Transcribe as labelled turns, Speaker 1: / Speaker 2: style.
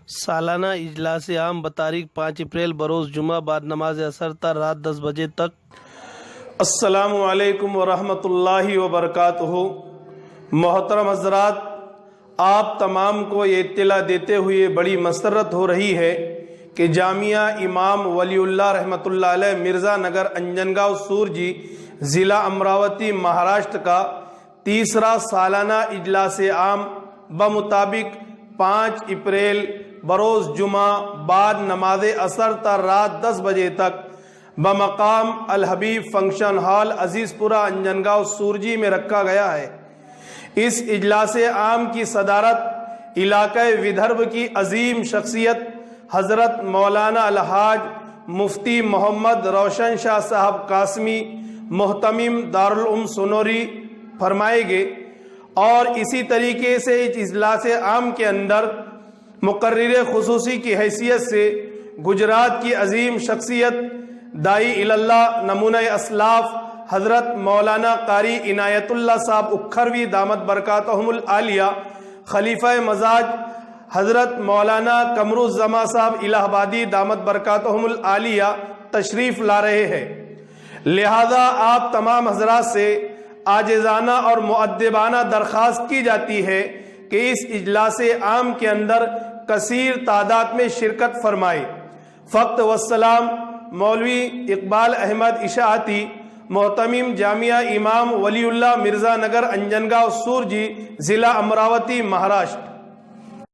Speaker 1: سالانہ اجلاس عام بتاریخ 5 اپریل بروز جمعہ بعد نماز اثر تا رات 10 بجے تک۔ السلام علیکم ورحمۃ اللہ وبرکاتہ۔ محترم حضرات، آپ تمام کو یہ اطلاع دیتے ہوئے بڑی مسرت ہو رہی ہے کہ جامعہ امام ولی اللہ رحمۃ اللہ علیہ مرزا نگر انجنگاؤں سورجی ضلع امراوتی مہاراشٹر کا تیسرا سالانہ اجلاس عام بمطابق 5 اپریل بروز جمعہ بعد نماز عصر تا رات 10 بجے تک بمقام الحبیب فنکشن ہال عزیز پورہ انجنگاؤں سورجی میں رکھا گیا ہے۔ اس اجلاس عام کی صدارت علاقہ ودربھ کی عظیم شخصیت حضرت مولانا الحاج مفتی محمد روشن شاہ صاحب قاسمی محتمم دارالعلوم سنوری فرمائے گے، اور اسی طریقے سے اس اجلاس عام کے اندر مقرر خصوصی کی حیثیت سے گجرات کی عظیم شخصیت دائی اللہ نمونہ اسلاف حضرت مولانا قاری عنایت اللہ صاحب اکھروی دامت برکاتہم العالیہ، خلیفہ مزاج حضرت مولانا قمرالزماں صاحب الہ آبادی دامت برکاتہم العالیہ تشریف لا رہے ہیں۔ لہذا آپ تمام حضرات سے عاجزانہ اور مؤدبانہ درخواست کی جاتی ہے کہ اس اجلاس عام کے اندر کثیر تعداد میں شرکت فرمائے۔ فقط والسلام مولوی اقبال احمد اشاعتی، محتمم جامعہ امام ولی اللہ مرزا نگر انجنگاؤں سورجی ضلع امراوتی مہاراشٹر۔